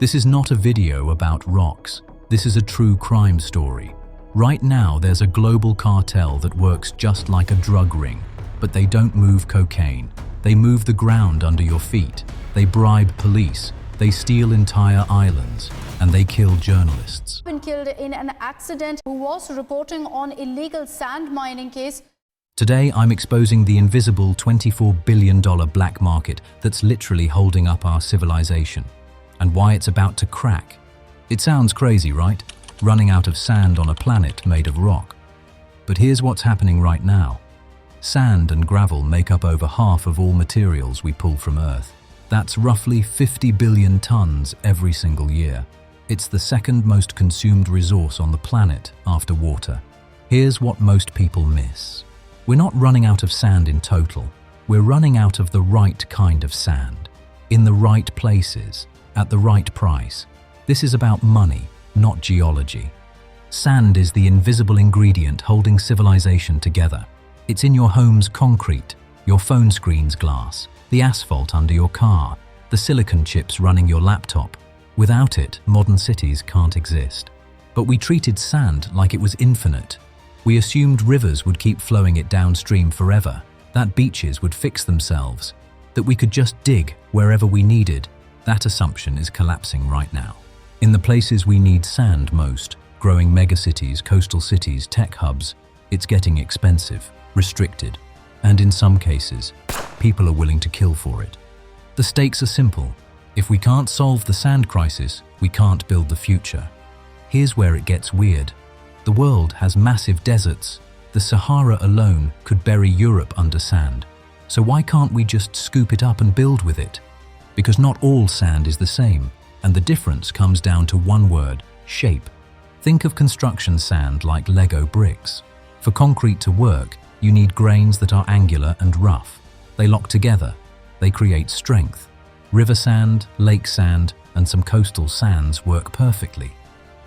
This is not a video about rocks. This is a true crime story. Right now, there's a global cartel that works just like a drug ring, but they don't move cocaine. They move the ground under your feet. They bribe police. They steal entire islands, and they kill journalists. Been killed in an accident who was reporting on illegal sand mining case. Today, I'm exposing the invisible $24 billion black market that's literally holding up our civilization, and why it's about to crack. It sounds crazy, right? Running out of sand on a planet made of rock. But here's what's happening right now. Sand and gravel make up over half of all materials we pull from Earth. That's roughly 50 billion tons every single year. It's the second most consumed resource on the planet after water. Here's what most people miss. We're not running out of sand in total. We're running out of the right kind of sand, in the right places, at the right price. This is about money, not geology. Sand is the invisible ingredient holding civilization together. It's in your home's concrete, your phone screen's glass, the asphalt under your car, the silicon chips running your laptop. Without it, modern cities can't exist. But we treated sand like it was infinite. We assumed rivers would keep flowing it downstream forever, that beaches would fix themselves, that we could just dig wherever we needed. That assumption is collapsing right now. In the places we need sand most, growing megacities, coastal cities, tech hubs, it's getting expensive, restricted, and in some cases, people are willing to kill for it. The stakes are simple. If we can't solve the sand crisis, we can't build the future. Here's where it gets weird. The world has massive deserts. The Sahara alone could bury Europe under sand. So why can't we just scoop it up and build with it? Because not all sand is the same, and the difference comes down to one word: shape. Think of construction sand like Lego bricks. For concrete to work, you need grains that are angular and rough. They lock together. They create strength. River sand, lake sand, and some coastal sands work perfectly.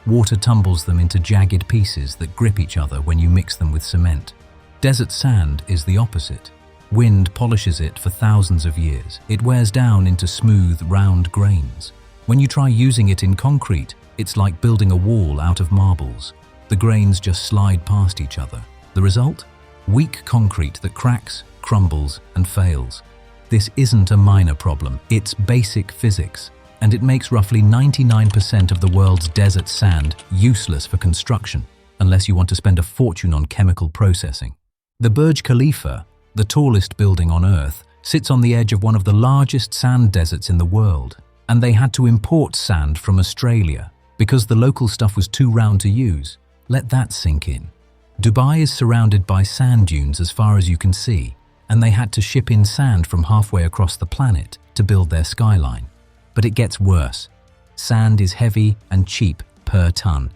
Water tumbles them into jagged pieces that grip each other when you mix them with cement. Desert sand is the opposite. Wind polishes it for thousands of years. It wears down into smooth, round grains. When you try using it in concrete, it's like building a wall out of marbles. The grains just slide past each other. The result? Weak concrete that cracks, crumbles, and fails. This isn't a minor problem, it's basic physics, and it makes roughly 99% of the world's desert sand useless for construction, unless you want to spend a fortune on chemical processing. The Burj Khalifa, the tallest building on Earth, sits on the edge of one of the largest sand deserts in the world, and they had to import sand from Australia because the local stuff was too round to use. Let that sink in. Dubai is surrounded by sand dunes as far as you can see, and they had to ship in sand from halfway across the planet to build their skyline. But it gets worse. Sand is heavy and cheap per ton.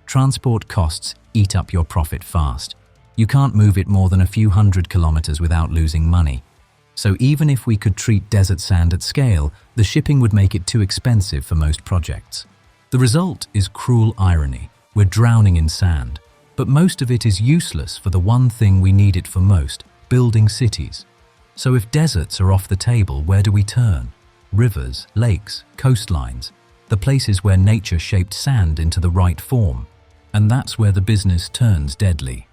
Transport costs eat up your profit fast. You can't move it more than a few hundred kilometers without losing money. So even if we could treat desert sand at scale, the shipping would make it too expensive for most projects. The result is cruel irony. We're drowning in sand. But most of it is useless for the one thing we need it for most: building cities. So if deserts are off the table, where do we turn? Rivers, lakes, coastlines, the places where nature shaped sand into the right form. And that's where the business turns deadly.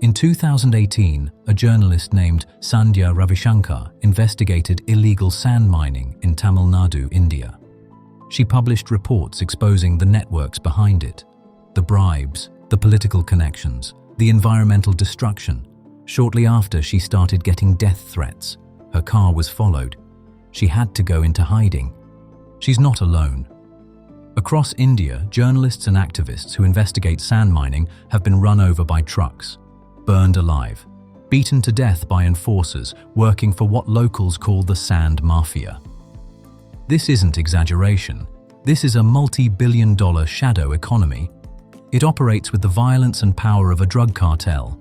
In 2018, a journalist named Sandhya Ravishankar investigated illegal sand mining in Tamil Nadu, India. She published reports exposing the networks behind it, the bribes, the political connections, the environmental destruction. Shortly after, she started getting death threats. Her car was followed. She had to go into hiding. She's not alone. Across India, journalists and activists who investigate sand mining have been run over by trucks, burned alive, beaten to death by enforcers working for what locals call the sand mafia. This isn't exaggeration. This is a multi-billion-dollar shadow economy. It operates with the violence and power of a drug cartel.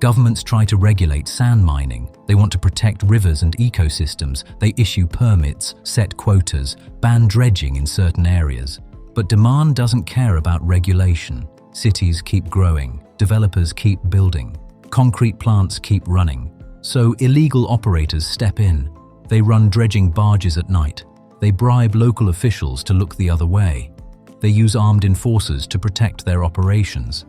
Governments try to regulate sand mining. They want to protect rivers and ecosystems. They issue permits, set quotas, ban dredging in certain areas. But demand doesn't care about regulation. Cities keep growing. Developers keep building. Concrete plants keep running. So illegal operators step in. They run dredging barges at night. They bribe local officials to look the other way. They use armed enforcers to protect their operations.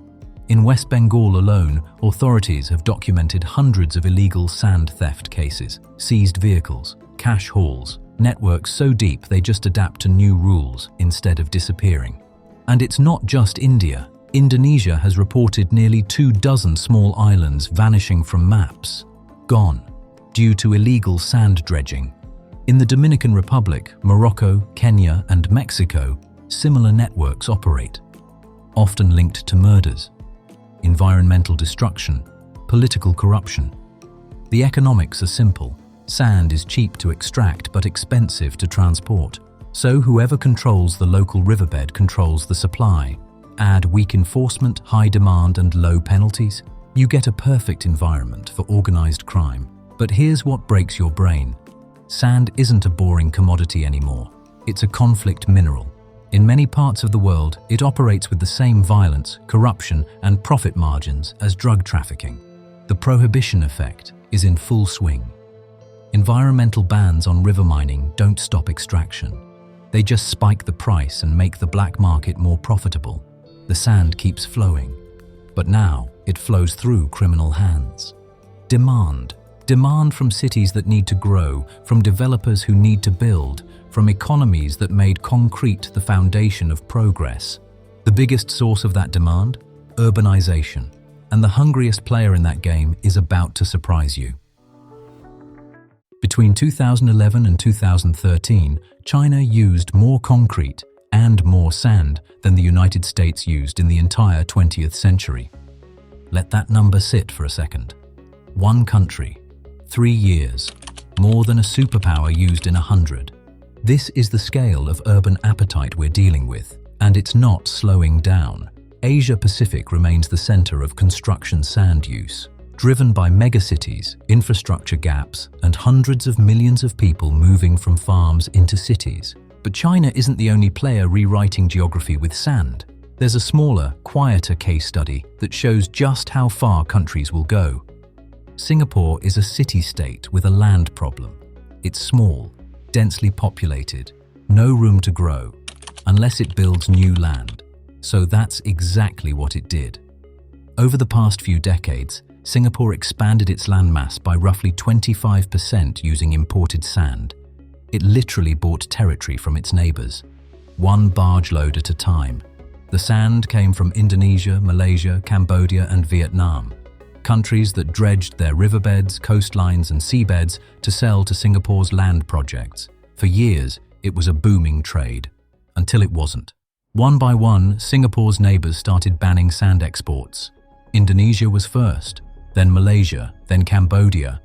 In West Bengal alone, authorities have documented hundreds of illegal sand theft cases, seized vehicles, cash hauls, networks so deep they just adapt to new rules instead of disappearing. And it's not just India. Indonesia has reported nearly 24 small islands vanishing from maps, gone, due to illegal sand dredging. In the Dominican Republic, Morocco, Kenya, and Mexico, similar networks operate, often linked to murders, environmental destruction, political corruption. The economics are simple. Sand is cheap to extract but expensive to transport. So whoever controls the local riverbed controls the supply. Add weak enforcement, high demand, and low penalties, you get a perfect environment for organized crime. But here's what breaks your brain. Sand isn't a boring commodity anymore. It's a conflict mineral. In many parts of the world, it operates with the same violence, corruption, and profit margins as drug trafficking. The prohibition effect is in full swing. Environmental bans on river mining don't stop extraction. They just spike the price and make the black market more profitable. The sand keeps flowing, but now it flows through criminal hands. Demand from cities that need to grow, from developers who need to build, from economies that made concrete the foundation of progress. The biggest source of that demand? Urbanization. And the hungriest player in that game is about to surprise you. Between 2011 and 2013, China used more concrete and more sand than the United States used in the entire 20th century. Let that number sit for a second. One country, 3 years, more than a superpower used in 100. This is the scale of urban appetite we're dealing with, and it's not slowing down. Asia-Pacific remains the center of construction sand use, driven by megacities, infrastructure gaps, and hundreds of millions of people moving from farms into cities. But China isn't the only player rewriting geography with sand. There's a smaller, quieter case study that shows just how far countries will go. Singapore is a city-state with a land problem. It's small, densely populated, no room to grow, unless it builds new land. So that's exactly what it did. Over the past few decades, Singapore expanded its landmass by roughly 25% using imported sand. It literally bought territory from its neighbors, one barge load at a time. The sand came from Indonesia, Malaysia, Cambodia, and Vietnam, countries that dredged their riverbeds, coastlines, and seabeds to sell to Singapore's land projects. For years, it was a booming trade, until it wasn't. One by one, Singapore's neighbors started banning sand exports. Indonesia was first, then Malaysia, then Cambodia.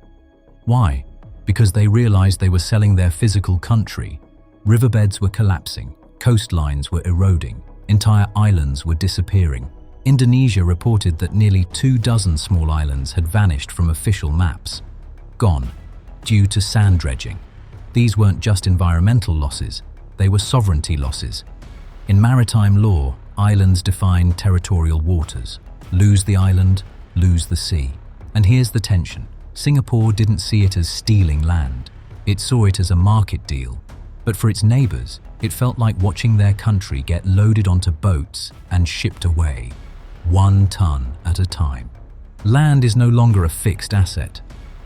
Why? Because they realized they were selling their physical country. Riverbeds were collapsing, coastlines were eroding, entire islands were disappearing. Indonesia reported that nearly 24 small islands had vanished from official maps, gone, due to sand dredging. These weren't just environmental losses, they were sovereignty losses. In maritime law, islands define territorial waters. Lose the island, lose the sea. And here's the tension. Singapore didn't see it as stealing land. It saw it as a market deal. But for its neighbors, it felt like watching their country get loaded onto boats and shipped away, 1 ton at a time. Land is no longer a fixed asset.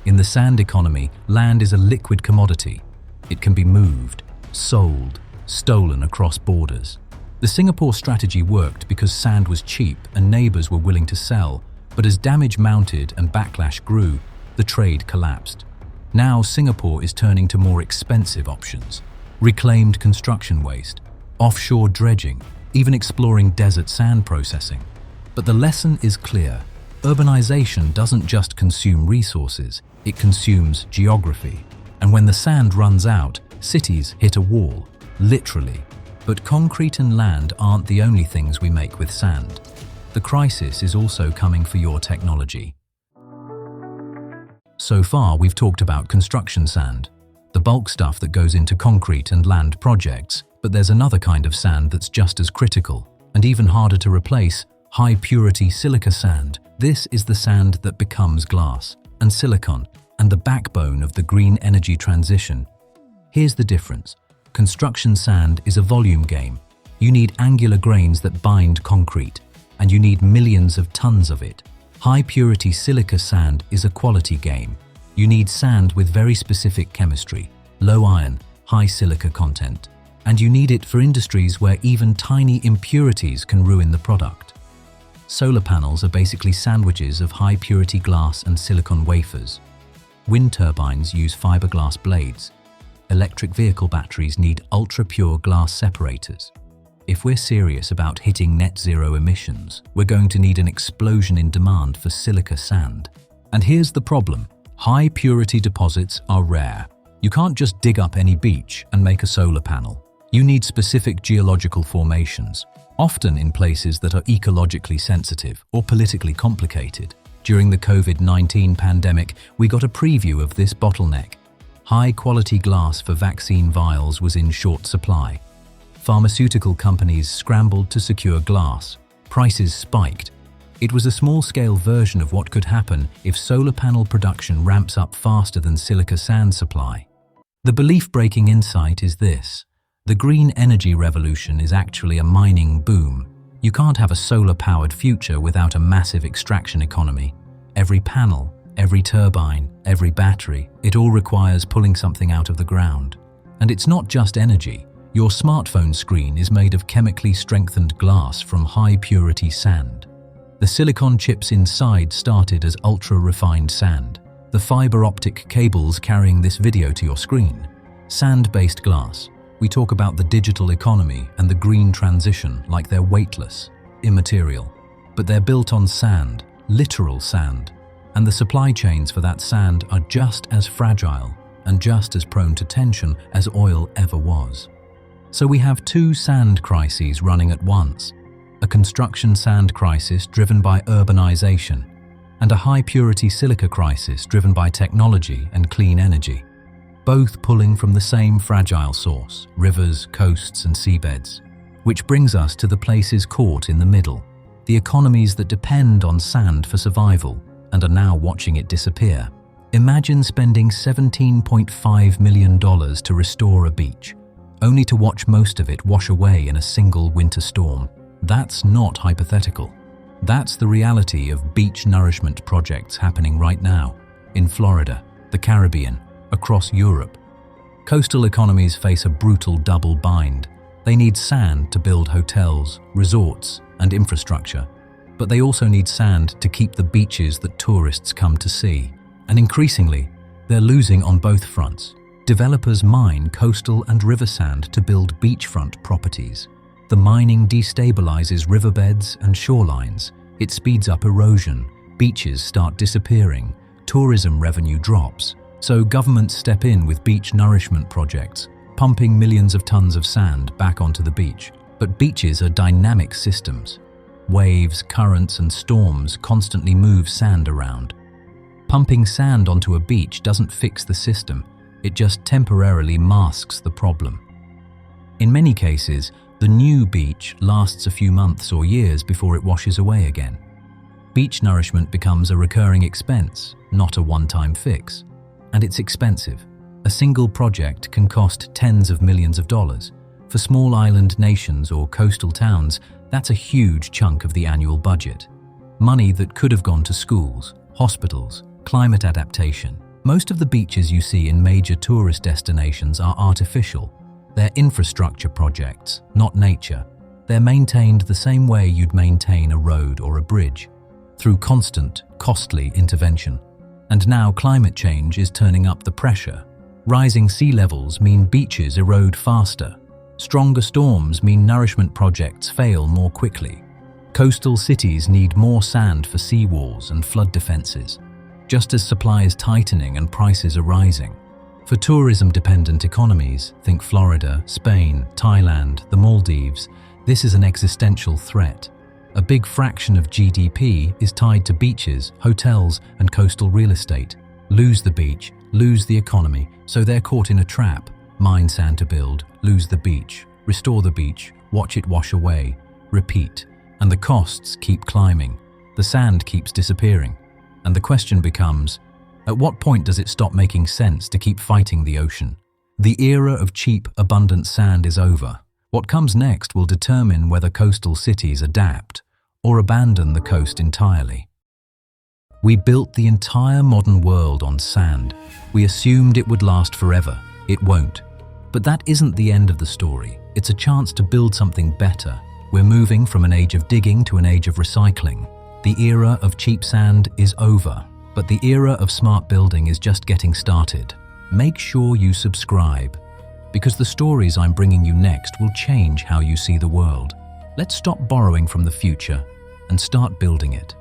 In the sand economy, land is a liquid commodity. It can be moved, sold, stolen across borders. The Singapore strategy worked because sand was cheap and neighbors were willing to sell, but as damage mounted and backlash grew, the trade collapsed. Now Singapore is turning to more expensive options. Reclaimed construction waste, offshore dredging, even exploring desert sand processing. But the lesson is clear. Urbanization doesn't just consume resources, it consumes geography. And when the sand runs out, cities hit a wall, literally. But concrete and land aren't the only things we make with sand. The crisis is also coming for your technology. So far, we've talked about construction sand, the bulk stuff that goes into concrete and land projects, but there's another kind of sand that's just as critical, and even harder to replace, high-purity silica sand. This is the sand that becomes glass, and silicon, and the backbone of the green energy transition. Here's the difference. Construction sand is a volume game. You need angular grains that bind concrete, and you need millions of tons of it. High-purity silica sand is a quality game. You need sand with very specific chemistry, low iron, high silica content, and you need it for industries where even tiny impurities can ruin the product. Solar panels are basically sandwiches of high-purity glass and silicon wafers. Wind turbines use fiberglass blades. Electric vehicle batteries need ultra-pure glass separators. If we're serious about hitting net zero emissions, we're going to need an explosion in demand for silica sand. And here's the problem. High-purity deposits are rare. You can't just dig up any beach and make a solar panel. You need specific geological formations, often in places that are ecologically sensitive or politically complicated. During the COVID-19 pandemic, we got a preview of this bottleneck. High-quality glass for vaccine vials was in short supply. Pharmaceutical companies scrambled to secure glass. Prices spiked. It was a small-scale version of what could happen if solar panel production ramps up faster than silica sand supply. The belief-breaking insight is this. The green energy revolution is actually a mining boom. You can't have a solar-powered future without a massive extraction economy. Every panel, every turbine, every battery, it all requires pulling something out of the ground. And it's not just energy. Your smartphone screen is made of chemically strengthened glass from high-purity sand. The silicon chips inside started as ultra-refined sand. The fiber optic cables carrying this video to your screen. Sand-based glass. We talk about the digital economy and the green transition like they're weightless, immaterial. But they're built on sand, literal sand. And the supply chains for that sand are just as fragile and just as prone to tension as oil ever was. So we have two sand crises running at once. A construction sand crisis driven by urbanization, and a high-purity silica crisis driven by technology and clean energy. Both pulling from the same fragile source, rivers, coasts and seabeds. Which brings us to the places caught in the middle, the economies that depend on sand for survival and are now watching it disappear. Imagine spending $17.5 million to restore a beach, only to watch most of it wash away in a single winter storm. That's not hypothetical. That's the reality of beach nourishment projects happening right now, in Florida, the Caribbean, across Europe. Coastal economies face a brutal double bind. They need sand to build hotels, resorts, and infrastructure, but they also need sand to keep the beaches that tourists come to see. And increasingly, they're losing on both fronts. Developers mine coastal and river sand to build beachfront properties. The mining destabilizes riverbeds and shorelines. It speeds up erosion. Beaches start disappearing. Tourism revenue drops. So governments step in with beach nourishment projects, pumping millions of tons of sand back onto the beach. But beaches are dynamic systems. Waves, currents, and storms constantly move sand around. Pumping sand onto a beach doesn't fix the system. It just temporarily masks the problem. In many cases, the new beach lasts a few months or years before it washes away again. Beach nourishment becomes a recurring expense, not a one-time fix. And it's expensive. A single project can cost tens of millions of dollars. For small island nations or coastal towns, that's a huge chunk of the annual budget. Money that could have gone to schools, hospitals, climate adaptation. Most of the beaches you see in major tourist destinations are artificial. They're infrastructure projects, not nature. They're maintained the same way you'd maintain a road or a bridge, through constant, costly intervention. And now climate change is turning up the pressure. Rising sea levels mean beaches erode faster. Stronger storms mean nourishment projects fail more quickly. Coastal cities need more sand for seawalls and flood defenses, just as supply is tightening and prices are rising. For tourism-dependent economies, think Florida, Spain, Thailand, the Maldives, this is an existential threat. A big fraction of GDP is tied to beaches, hotels, and coastal real estate. Lose the beach, lose the economy, so they're caught in a trap. Mine sand to build, lose the beach, restore the beach, watch it wash away, repeat. And the costs keep climbing. The sand keeps disappearing. And the question becomes, At what point does it stop making sense to keep fighting the ocean? The era of cheap, abundant sand is over. What comes next will determine whether coastal cities adapt or abandon the coast entirely. We built the entire modern world on sand. We assumed it would last forever. It won't. But that isn't the end of the story. It's a chance to build something better. We're moving from an age of digging to an age of recycling. The era of cheap sand is over, but the era of smart building is just getting started. Make sure you subscribe, because the stories I'm bringing you next will change how you see the world. Let's stop borrowing from the future and start building it.